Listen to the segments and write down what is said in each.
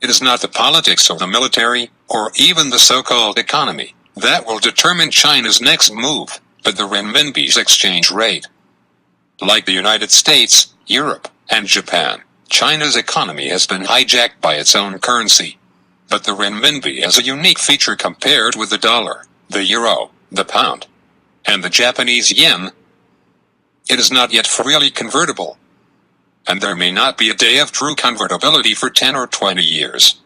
It is not the politics or the military, or even the so-called economy, that will determine China's next move, but the renminbi's exchange rate. Like the United States, Europe, and Japan, China's economy has been hijacked by its own currency. But the renminbi has a unique feature compared with the dollar, the euro, the pound, and the Japanese yen. It is not yet freely convertible, and there may not be a day of true convertibility for 10 or 20 years.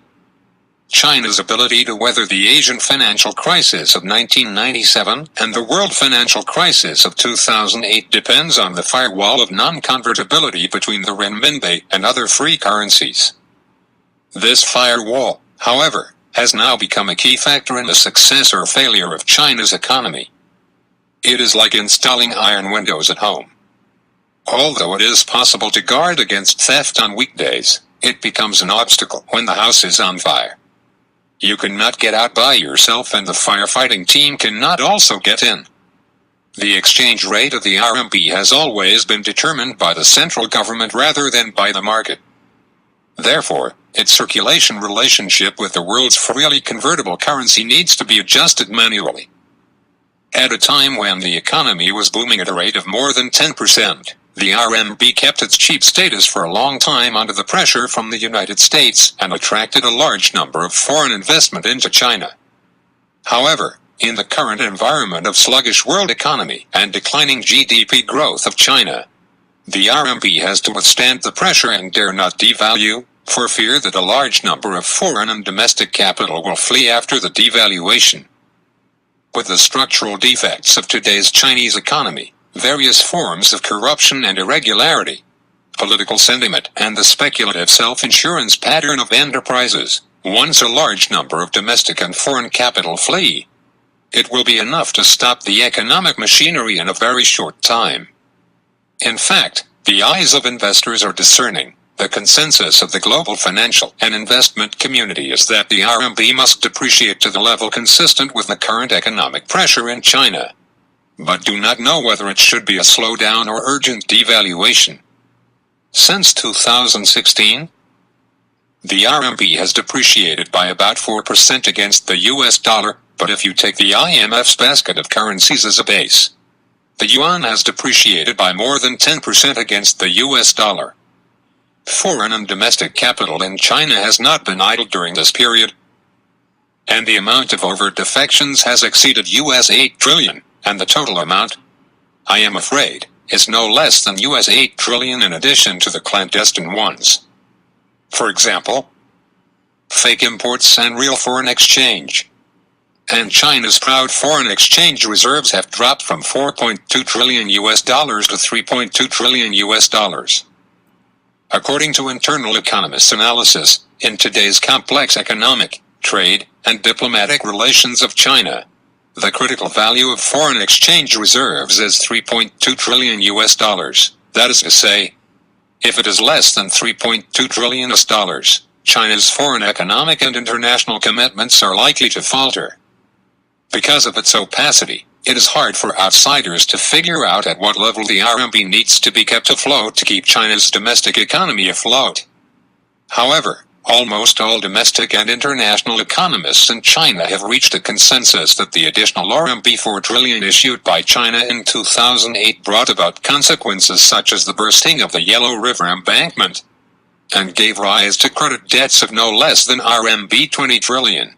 China's ability to weather the Asian financial crisis of 1997 and the world financial crisis of 2008 depends on the firewall of non-convertibility between the renminbi and other free currencies. This firewall, however, has now become a key factor in the success or failure of China's economy. It is like installing iron windows at home. Although it is possible to guard against theft on weekdays, it becomes an obstacle when the house is on fire. You cannot get out by yourself and the firefighting team cannot also get in. The exchange rate of the RMB has always been determined by the central government rather than by the market. Therefore, its circulation relationship with the world's freely convertible currency needs to be adjusted manually. At a time when the economy was booming at a rate of more than 10%, the RMB kept its cheap status for a long time under the pressure from the United States and attracted a large number of foreign investment into China. However, in the current environment of sluggish world economy and declining GDP growth of China, the RMB has to withstand the pressure and dare not devalue, for fear that a large number of foreign and domestic capital will flee after the devaluation. With the structural defects of today's Chinese economy, various forms of corruption and irregularity, political sentiment, and the speculative self-insurance pattern of enterprises, once a large number of domestic and foreign capital flee, it will be enough to stop the economic machinery in a very short time. In fact, the eyes of investors are discerning. The consensus of the global financial and investment community is that the RMB must depreciate to the level consistent with the current economic pressure in China, but do not know whether it should be a slowdown or urgent devaluation. Since 2016, the RMB has depreciated by about 4% against the US dollar, but if you take the IMF's basket of currencies as a base, the yuan has depreciated by more than 10% against the US dollar. Foreign and domestic capital in China has not been idle during this period, and the amount of overt defections has exceeded US 8 trillion, and the total amount, I am afraid, is no less than US 8 trillion in addition to the clandestine ones. For example, fake imports and real foreign exchange. And China's proud foreign exchange reserves have dropped from 4.2 trillion US dollars to 3.2 trillion US dollars. According to internal economists' analysis, in today's complex economic, trade, and diplomatic relations of China, the critical value of foreign exchange reserves is 3.2 trillion US dollars. That is to say, if it is less than 3.2 trillion US dollars, China's foreign economic and international commitments are likely to falter. Because of its opacity, it is hard for outsiders to figure out at what level the RMB needs to be kept afloat to keep China's domestic economy afloat. However, almost all domestic and international economists in China have reached a consensus that the additional RMB 4 trillion issued by China in 2008 brought about consequences such as the bursting of the Yellow River embankment, and gave rise to credit debts of no less than RMB 20 trillion.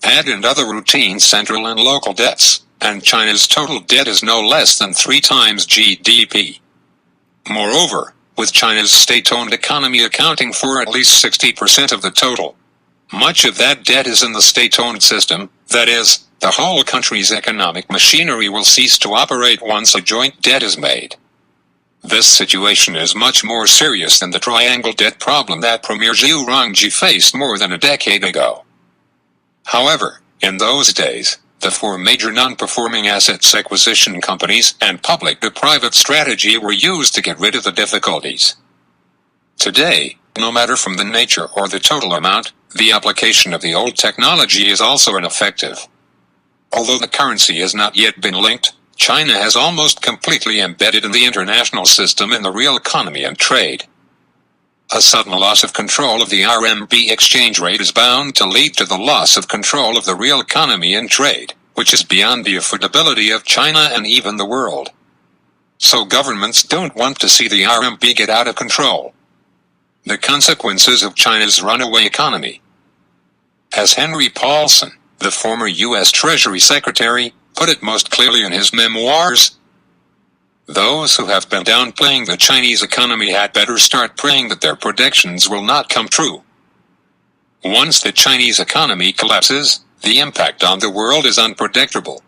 Add in other routine central and local debts, and China's total debt is no less than 3 times GDP. Moreover, with China's state-owned economy accounting for at least 60% of the total, much of that debt is in the state-owned system, that is, the whole country's economic machinery will cease to operate once a joint debt is made. This situation is much more serious than the triangle debt problem that Premier Zhu Rongji faced more than a decade ago. However, in those days, the 4 major non-performing assets acquisition companies and public-to-private strategy were used to get rid of the difficulties. Today, no matter from the nature or the total amount, the application of the old technology is also ineffective. Although the currency has not yet been linked, China has almost completely embedded in the international system in the real economy and trade. A sudden loss of control of the RMB exchange rate is bound to lead to the loss of control of the real economy and trade, which is beyond the affordability of China and even the world. So governments don't want to see the RMB get out of control. The consequences of China's runaway economy. As Henry Paulson, the former U.S. Treasury Secretary, put it most clearly in his memoirs, those who have been downplaying the Chinese economy had better start praying that their predictions will not come true. Once the Chinese economy collapses, the impact on the world is unpredictable.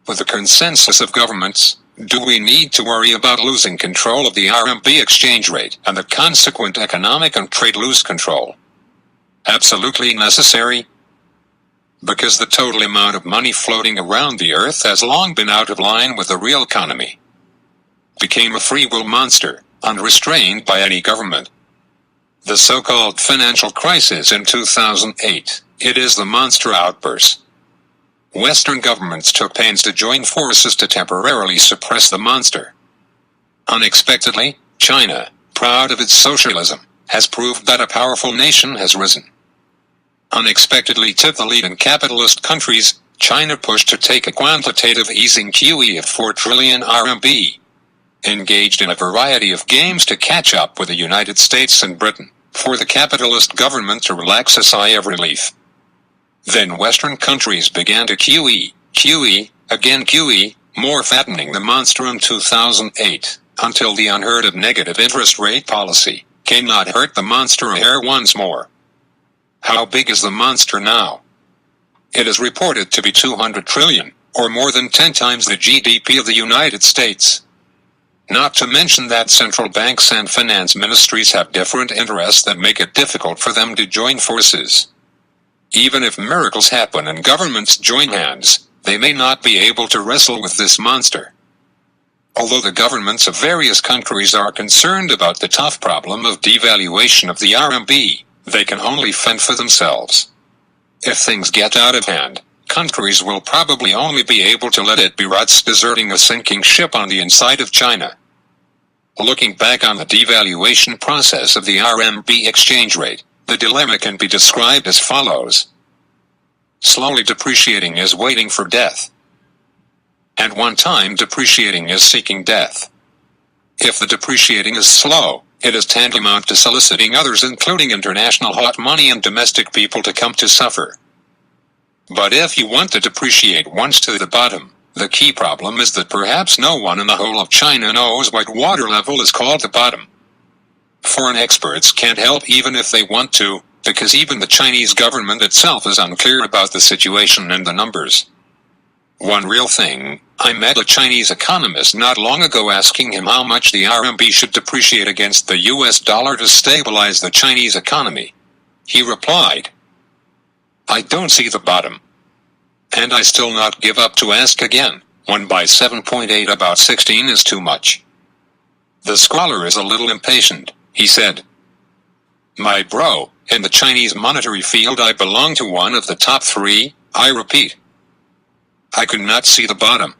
With the consensus of governments, do we need to worry about losing control of the RMB exchange rate and the consequent economic and trade lose control? Absolutely necessary. Because the total amount of money floating around the earth has long been out of line with the real economy. Became a free will monster, unrestrained by any government. The so-called financial crisis in 2008, it is the monster outburst. Western governments took pains to join forces to temporarily suppress the monster. Unexpectedly, China, proud of its socialism, has proved that a powerful nation has risen. Unexpectedly took the lead in capitalist countries, China pushed to take a quantitative easing QE of 4 trillion RMB. Engaged in a variety of games to catch up with the United States and Britain, for the capitalist government to relax a sigh of relief. Then Western countries began to QE, again QE, more fattening the monster in 2008, until the unheard of negative interest rate policy cannot hurt the monster a hair once more. How big is the monster now? It is reported to be 200 trillion, or more than 10 times the GDP of the United States. Not to mention that central banks and finance ministries have different interests that make it difficult for them to join forces. Even if miracles happen and governments join hands, they may not be able to wrestle with this monster. Although the governments of various countries are concerned about the tough problem of devaluation of the RMB, they can only fend for themselves. If things get out of hand, countries will probably only be able to let it be rats deserting a sinking ship on the inside of China. Looking back on the devaluation process of the RMB exchange rate, the dilemma can be described as follows. Slowly depreciating is waiting for death. And one-time depreciating is seeking death. If the depreciating is slow, it is tantamount to soliciting others, including international hot money and domestic people, to come to suffer. But if you want to depreciate once to the bottom, the key problem is that perhaps no one in the whole of China knows what water level is called the bottom. Foreign experts can't help even if they want to, because even the Chinese government itself is unclear about the situation and the numbers. One real thing, I met a Chinese economist not long ago asking him how much the RMB should depreciate against the US dollar to stabilize the Chinese economy. He replied, "I don't see the bottom. And I still not give up to ask again. 1 by 7.8 about 16 is too much." The scholar is a little impatient, he said. "My bro, in the Chinese monetary field I belong to one of the top 3, I repeat. I could not see the bottom.